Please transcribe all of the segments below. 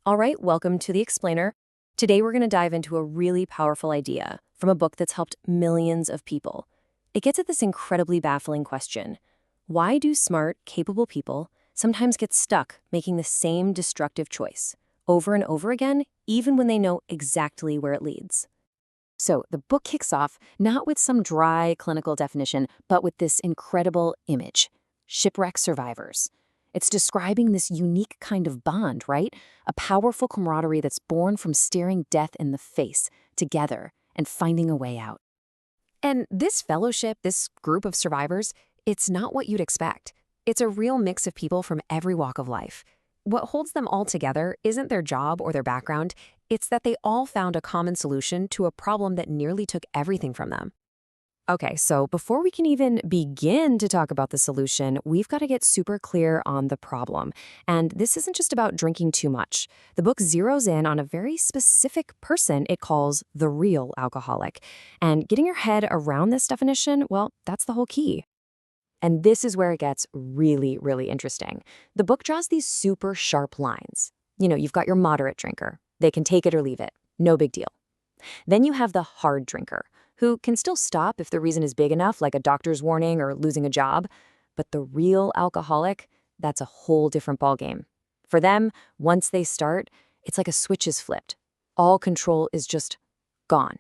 All right, welcome to The Explainer. Today we're going to dive into a really powerful idea from a book that's helped millions of people. It gets at this incredibly baffling question. Why do smart, capable people sometimes get stuck making the same destructive choice over and over again, even when they know exactly where it leads? So the book kicks off not with some dry clinical definition, but with this incredible image: shipwreck survivors. It's describing this unique kind of bond, right? A powerful camaraderie that's born from staring death in the face together and finding a way out. And this fellowship, this group of survivors, it's not what you'd expect. It's a real mix of people from every walk of life. What holds them all together isn't their job or their background, it's that they all found a common solution to a problem that nearly took everything from them. Okay, so before we can even begin to talk about the solution, we've got to get super clear on the problem. And this isn't just about drinking too much. The book zeroes in on a very specific person it calls the real alcoholic. And getting your head around this definition, well, that's the whole key. And this is where it gets really, really interesting. The book draws these super sharp lines. You've got your moderate drinker. They can take it or leave it. No big deal. Then you have the hard drinker, who can still stop if the reason is big enough, like a doctor's warning or losing a job. But the real alcoholic, that's a whole different ballgame. For them, once they start, it's like a switch is flipped. All control is just gone.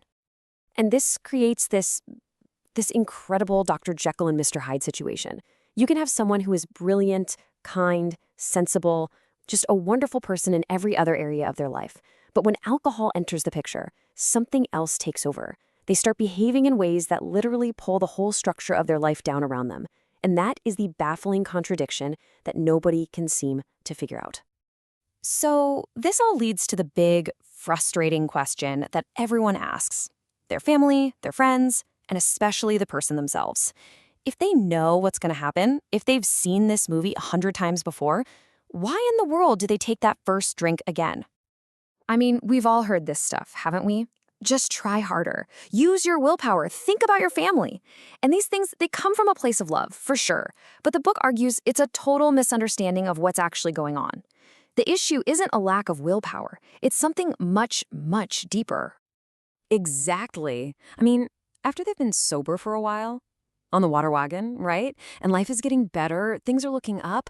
And this creates this incredible Dr. Jekyll and Mr. Hyde situation. You can have someone who is brilliant, kind, sensible, just a wonderful person in every other area of their life. But when alcohol enters the picture, something else takes over. They start behaving in ways that literally pull the whole structure of their life down around them. And that is the baffling contradiction that nobody can seem to figure out. So this all leads to the big, frustrating question that everyone asks. Their family, their friends, and especially the person themselves. If they know what's going to happen, if they've seen this movie 100 times before, why in the world do they take that first drink again? I mean, we've all heard this stuff, haven't we? Just try harder. Use your willpower. Think about your family. And these things, they come from a place of love, for sure. But the book argues it's a total misunderstanding of what's actually going on. The issue isn't a lack of willpower. It's something much, much deeper. Exactly. I mean, after they've been sober for a while, on the water wagon, right? And life is getting better, things are looking up.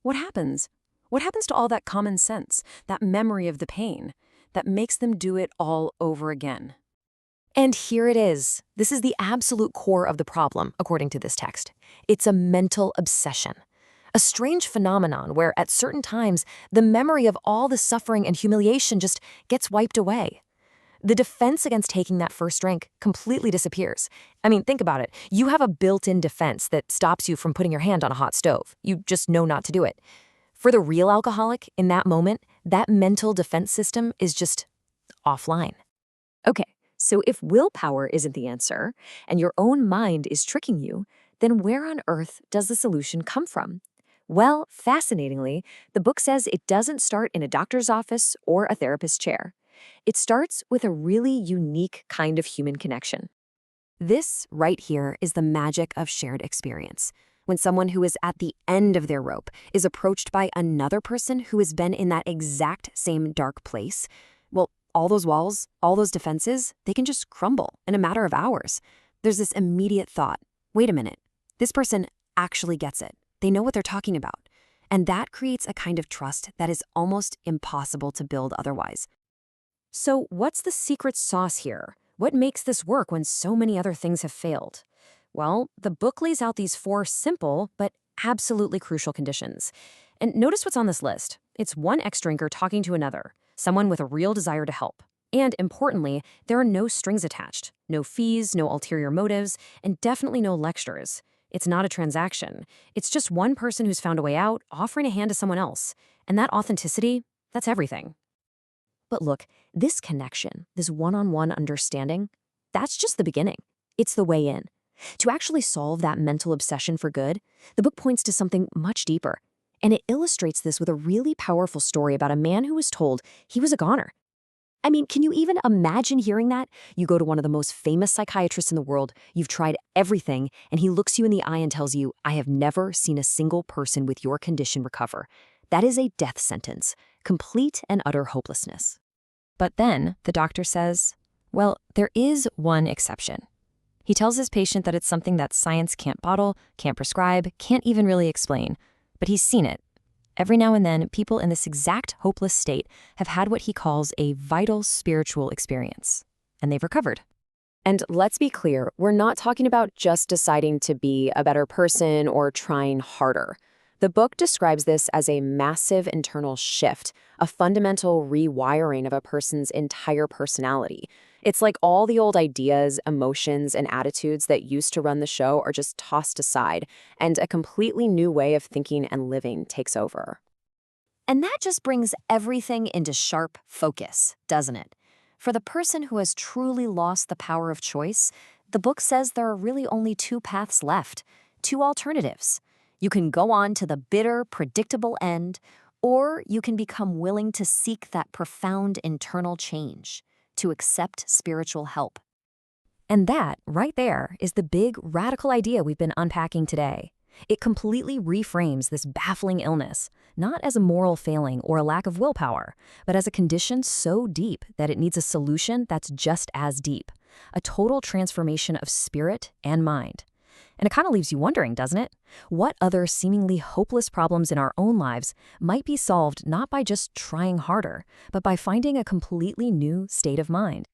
What happens? What happens to all that common sense, that memory of the pain, that makes them do it all over again? And here it is. This is the absolute core of the problem, according to this text. It's a mental obsession. A strange phenomenon where, at certain times, the memory of all the suffering and humiliation just gets wiped away. The defense against taking that first drink completely disappears. I mean, think about it. You have a built-in defense that stops you from putting your hand on a hot stove. You just know not to do it. For the real alcoholic, in that moment, that mental defense system is just offline. Okay, so if willpower isn't the answer, and your own mind is tricking you, then where on earth does the solution come from? Well, fascinatingly, the book says it doesn't start in a doctor's office or a therapist's chair. It starts with a really unique kind of human connection. This right here is the magic of shared experience. When someone who is at the end of their rope is approached by another person who has been in that exact same dark place, well, all those walls, all those defenses, they can just crumble in a matter of hours. There's this immediate thought, wait a minute, this person actually gets it. They know what they're talking about. And that creates a kind of trust that is almost impossible to build otherwise. So what's the secret sauce here? What makes this work when so many other things have failed? Well, the book lays out these 4 simple but absolutely crucial conditions. And notice what's on this list. It's one ex-drinker talking to another, someone with a real desire to help. And importantly, there are no strings attached, no fees, no ulterior motives, and definitely no lectures. It's not a transaction. It's just one person who's found a way out, offering a hand to someone else. And that authenticity, that's everything. But look, this connection, this one-on-one understanding, that's just the beginning. It's the way in. To actually solve that mental obsession for good, the book points to something much deeper. And it illustrates this with a really powerful story about a man who was told he was a goner. I mean, can you even imagine hearing that? You go to one of the most famous psychiatrists in the world, you've tried everything, and he looks you in the eye and tells you, I have never seen a single person with your condition recover. That is a death sentence. complete and utter hopelessness. But then the doctor says, well, there is one exception. He tells his patient that it's something that science can't bottle, can't prescribe, can't even really explain. But he's seen it. Every now and then, people in this exact hopeless state have had what he calls a vital spiritual experience, and they've recovered. And let's be clear, we're not talking about just deciding to be a better person or trying harder. The book describes this as a massive internal shift, a fundamental rewiring of a person's entire personality. It's like all the old ideas, emotions, and attitudes that used to run the show are just tossed aside, and a completely new way of thinking and living takes over. And that just brings everything into sharp focus, doesn't it? For the person who has truly lost the power of choice, the book says there are really only two paths left, two alternatives. You can go on to the bitter, predictable end, or you can become willing to seek that profound internal change, to accept spiritual help. And that, right there, is the big, radical idea we've been unpacking today. It completely reframes this baffling illness, not as a moral failing or a lack of willpower, but as a condition so deep that it needs a solution that's just as deep, a total transformation of spirit and mind. And it kind of leaves you wondering, doesn't it? What other seemingly hopeless problems in our own lives might be solved not by just trying harder, but by finding a completely new state of mind?